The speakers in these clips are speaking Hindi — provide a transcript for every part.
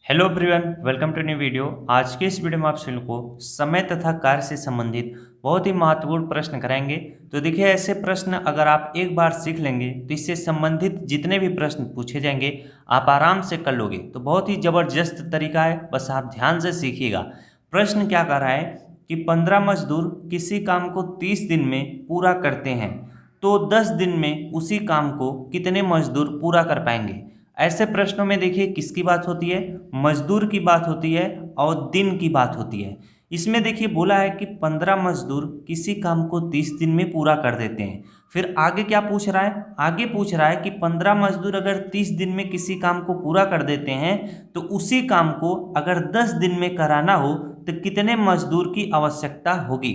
Hello everyone, welcome to new video. आज के इस वीडियो में आप सभी को समय तथा कार्य से संबंधित बहुत ही महत्वपूर्ण प्रश्न कराएंगे। तो देखिए, ऐसे प्रश्न अगर आप एक बार सीख लेंगे तो इससे संबंधित जितने भी प्रश्न पूछे जाएंगे आप आराम से कर लोगे। तो बहुत ही ज़बरदस्त तरीका है, बस आप ध्यान से सीखिएगा। प्रश्न क्या कर रहा है कि 15 मजदूर किसी काम को 30 दिन में पूरा करते हैं, तो 10 दिन में उसी काम को कितने मजदूर पूरा कर पाएंगे। ऐसे प्रश्नों में देखिए किसकी बात होती है, मजदूर की बात होती है और दिन की बात होती है। इसमें देखिए बोला है कि 15 मजदूर किसी काम को 30 दिन में पूरा कर देते हैं। फिर आगे क्या पूछ रहा है, आगे पूछ रहा है कि 15 मजदूर अगर 30 दिन में किसी काम को पूरा कर देते हैं तो उसी काम को अगर 10 दिन में कराना हो तो कितने मजदूर की आवश्यकता होगी।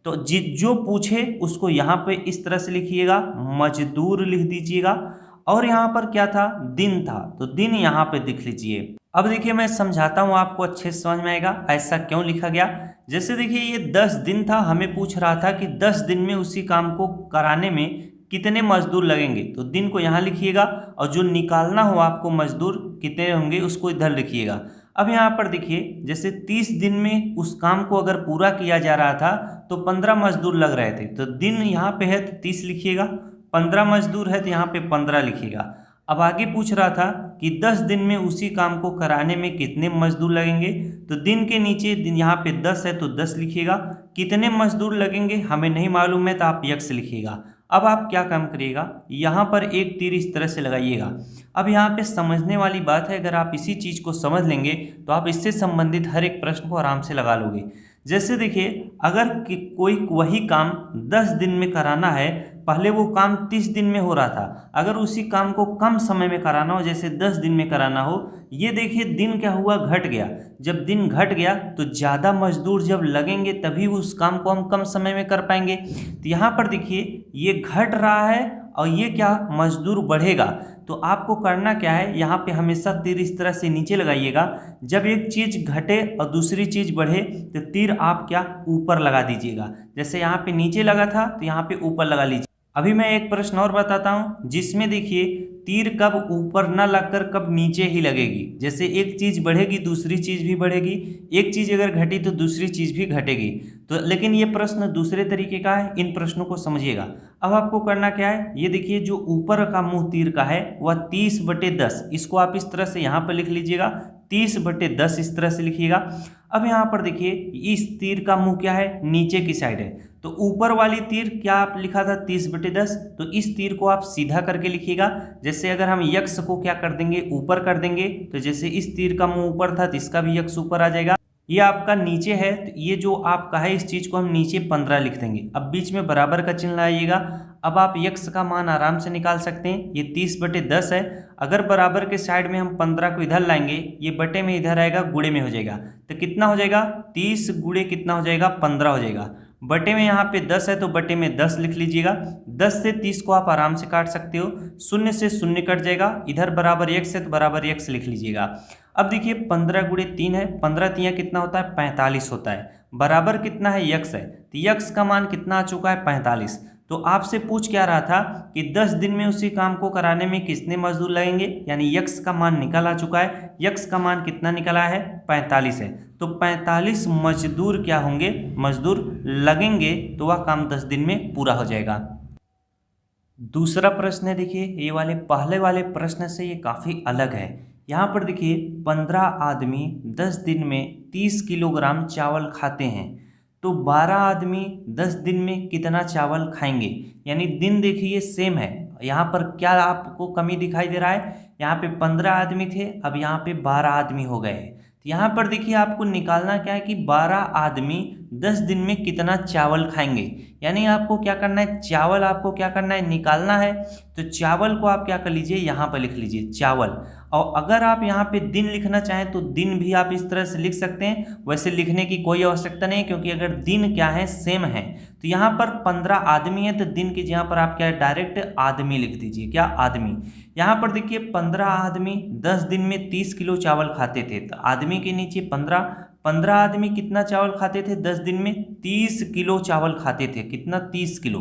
तो जो पूछे उसको यहाँ पे इस तरह से लिखिएगा, मजदूर लिख दीजिएगा। और यहाँ पर क्या था, दिन था, तो दिन यहाँ पे लिख लीजिए। अब देखिए मैं समझाता हूँ, आपको अच्छे से समझ में आएगा ऐसा क्यों लिखा गया। जैसे देखिए ये 10 दिन था, हमें पूछ रहा था कि 10 दिन में उसी काम को कराने में कितने मजदूर लगेंगे। तो दिन को यहाँ लिखिएगा और जो निकालना हो आपको मजदूर कितने होंगे उसको इधर लिखिएगा। अब यहाँ पर देखिए जैसे 30 दिन में उस काम को अगर पूरा किया जा रहा था तो 15 मजदूर लग रहे थे, तो दिन यहाँ पे है तो 30 लिखिएगा, 15 मजदूर है तो यहाँ पे 15 लिखिएगा। अब आगे पूछ रहा था कि 10 दिन में उसी काम को कराने में कितने मजदूर लगेंगे, तो दिन के नीचे यहाँ पे 10 है तो 10 लिखिएगा। कितने मजदूर लगेंगे हमें नहीं मालूम है तो आप यक्स लिखिएगा। अब आप क्या काम करिएगा, यहाँ पर एक तीर इस तरह से लगाइएगा। अब यहाँ पे समझने वाली बात है, अगर आप इसी चीज़ को समझ लेंगे तो आप इससे संबंधित हर एक प्रश्न को आराम से लगा लोगे। जैसे देखिए अगर कोई वही काम 10 दिन में कराना है, पहले वो काम 30 दिन में हो रहा था, अगर उसी काम को कम समय में कराना हो जैसे 10 दिन में कराना हो, ये देखिए दिन क्या हुआ, घट गया। जब दिन घट गया तो ज़्यादा मजदूर जब लगेंगे तभी उस काम को हम कम समय में कर पाएंगे। तो यहाँ पर देखिए ये घट रहा है और ये क्या, मजदूर बढ़ेगा। तो आपको करना क्या है, यहाँ पे हमेशा तीर इस तरह से नीचे लगाइएगा। जब एक चीज़ घटे और दूसरी चीज़ बढ़े तो तीर आप क्या ऊपर लगा दीजिएगा। जैसे यहाँ पे नीचे लगा था तो यहाँ पे ऊपर लगा लीजिए। अभी मैं एक प्रश्न और बताता हूँ जिसमें देखिए तीर कब ऊपर ना लगकर कब नीचे ही लगेगी। जैसे एक चीज़ बढ़ेगी दूसरी चीज़ भी बढ़ेगी, एक चीज़ अगर घटी तो दूसरी चीज़ भी घटेगी। तो लेकिन ये प्रश्न दूसरे तरीके का है, इन प्रश्नों को समझिएगा। अब आपको करना क्या है, ये देखिए जो ऊपर का मुंह तीर का है वह 30/10, इसको आप इस तरह से यहाँ पर लिख लीजिएगा, 30/10 इस तरह से लिखिएगा। अब यहाँ पर देखिए इस तीर का मुंह क्या है, नीचे की साइड है, तो ऊपर वाली तीर क्या आप लिखा था 30/10, तो इस तीर को आप सीधा करके लिखिएगा। जैसे अगर हम यक्स को क्या कर देंगे, ऊपर कर देंगे, तो जैसे इस तीर का मुंह ऊपर था तो इसका भी यक्स ऊपर आ जाएगा। ये आपका नीचे है तो ये जो आपका है इस चीज़ को हम नीचे 15 लिख देंगे। अब बीच में बराबर का चिन्ह आइएगा। अब आप यक्स का मान आराम से निकाल सकते हैं, ये 30/10 है। अगर बराबर के साइड में हम 15 को इधर लाएंगे, ये बटे में इधर आएगा, गुणे में हो जाएगा, तो कितना हो जाएगा, 30 गुणे कितना हो जाएगा, 15 हो जाएगा। बटे में यहाँ पे 10 है तो बटे में 10 लिख लीजिएगा। 10 से 30 को आप आराम से काट सकते हो, शून्य से शून्य कट जाएगा, इधर बराबर x है तो बराबर x लिख लीजिएगा। अब देखिए 15 गुणे 3 है, 15 तियाँ कितना होता है, 45 होता है। बराबर कितना है, यक्स है, तो यक्स का मान कितना आ चुका है, 45। तो आपसे पूछ क्या रहा था कि 10 दिन में उसी काम को कराने में कितने मजदूर लगेंगे, यानी यक्स का मान निकल आ चुका है। यक्स का मान कितना निकला है, 45 है, तो 45 मजदूर क्या होंगे, मजदूर लगेंगे, तो वह काम 10 दिन में पूरा हो जाएगा। दूसरा प्रश्न है, देखिए ये वाले पहले वाले प्रश्न से ये काफ़ी अलग है। यहाँ पर देखिए 15 आदमी 10 दिन में 30 किलोग्राम चावल खाते हैं, तो 12 आदमी 10 दिन में कितना चावल खाएंगे। यानी दिन देखिए सेम है, यहाँ पर क्या आपको कमी दिखाई दे रहा है, यहाँ पे 15 आदमी थे, अब यहाँ पे 12 आदमी हो गए। तो यहाँ पर देखिए आपको निकालना क्या है कि 12 आदमी 10 दिन में कितना चावल खाएंगे। यानी आपको क्या करना है, चावल आपको क्या करना है, निकालना है। तो चावल को आप क्या कर लीजिए, यहाँ पर लिख लीजिए चावल। और अगर आप यहाँ पे दिन लिखना चाहें तो दिन भी आप इस तरह से लिख सकते हैं, वैसे लिखने की कोई आवश्यकता नहीं, क्योंकि अगर दिन क्या है, सेम है। तो यहाँ पर 15 आदमी है तो दिन की जगह पर आप क्या डायरेक्ट आदमी लिख दीजिए, क्या आदमी। यहाँ पर देखिए 15 आदमी 10 दिन में 30 किलो चावल खाते थे, तो आदमी के नीचे 15 आदमी कितना चावल खाते थे 10 दिन में, 30 किलो चावल खाते थे, कितना, 30 किलो।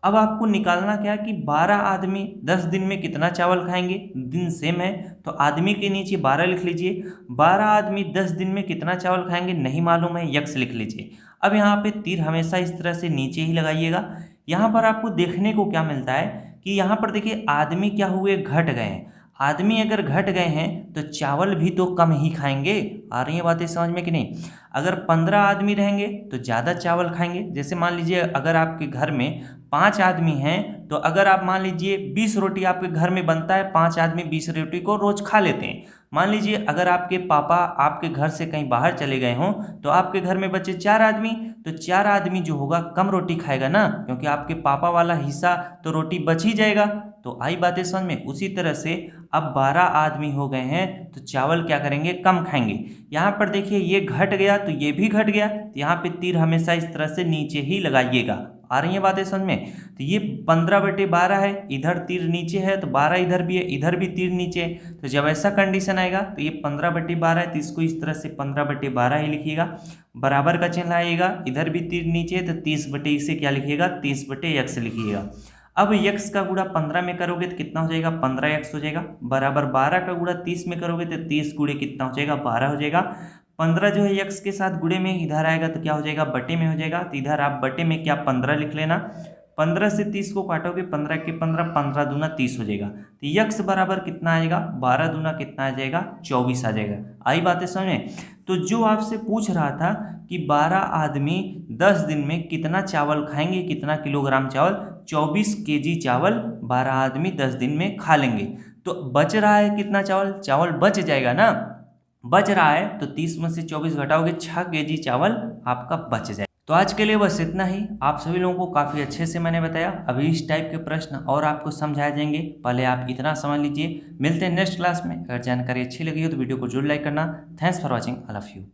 अब आपको निकालना क्या कि 12 आदमी 10 दिन में कितना चावल खाएंगे, दिन सेम है तो आदमी के नीचे 12 लिख लीजिए। 12 आदमी 10 दिन में कितना चावल खाएंगे नहीं मालूम है, यक्स लिख लीजिए। अब यहाँ पे तीर हमेशा इस तरह से नीचे ही लगाइएगा। यहाँ पर आपको देखने को क्या मिलता है कि यहाँ पर देखिए आदमी क्या हुए, घट गए हैं। आदमी अगर घट गए हैं तो चावल भी तो कम ही खाएंगे। आ रही है बातें समझ में कि नहीं। अगर 15 आदमी रहेंगे तो ज़्यादा चावल खाएंगे। जैसे मान लीजिए अगर आपके घर में 5 आदमी हैं तो अगर आप मान लीजिए 20 रोटी आपके घर में बनता है, 5 आदमी 20 रोटी को रोज खा लेते हैं। मान लीजिए अगर आपके पापा आपके घर से कहीं बाहर चले गए हों तो आपके घर में बचे 4 आदमी, तो 4 आदमी जो होगा कम रोटी खाएगा ना, क्योंकि आपके पापा वाला हिस्सा तो रोटी बच ही जाएगा। तो आई बातें समझ में। उसी तरह से अब 12 आदमी हो गए हैं तो चावल क्या करेंगे, कम खाएंगे। यहाँ पर देखिए ये घट गया तो ये भी घट गया, तो यहाँ पे तीर हमेशा इस तरह से नीचे ही लगाइएगा। आ रही है बातें समझ में। तो ये 15/12 है, इधर तीर नीचे है तो 12 इधर भी है, इधर भी तीर नीचे है। तो जब ऐसा कंडीशन आएगा तो ये 15/12 है तो इसको इस तरह से 15/12 ही लिखिएगा। बराबर का चिन्ह आएगा, इधर भी तीर नीचे है तो 30/, क्या लिखिएगा 30/x लिखिएगा। अब x का गुणा 15 में करोगे तो कितना हो जाएगा, 15x हो जाएगा। बराबर 12 का गुणा 30 में करोगे तो 30 गुणे कितना हो जाएगा, 12 हो जाएगा। 15 जो है x के साथ गुणे में इधर आएगा तो क्या हो जाएगा, बटे में हो जाएगा। तो इधर आप बटे में क्या 15 लिख लेना। 15 से 30 को काटोगे, 15 के 15, 15 दूना 30 हो जाएगा। तो x बराबर कितना आएगा, 12 दूना कितना आ जाएगा, 24 आ जाएगा। आई बातें समझ में। तो जो आपसे पूछ रहा था कि 12 आदमी 10 दिन में कितना चावल खाएंगे, कितना किलोग्राम चावल, 24 kg चावल 12 आदमी 10 दिन में खा लेंगे। तो बच रहा है कितना चावल, चावल बच जाएगा ना, बच रहा है तो 30 में से 24 घटाओगे, 6 kg चावल आपका बच जाए। तो आज के लिए बस इतना ही। आप सभी लोगों को काफ़ी अच्छे से मैंने बताया। अभी इस टाइप के प्रश्न और आपको समझाए जाएंगे, पहले आप इतना समझ लीजिए। मिलते हैं नेक्स्ट क्लास में। अगर जानकारी अच्छी लगी हो तो वीडियो को जरूर लाइक करना। Thanks for watching, I love you.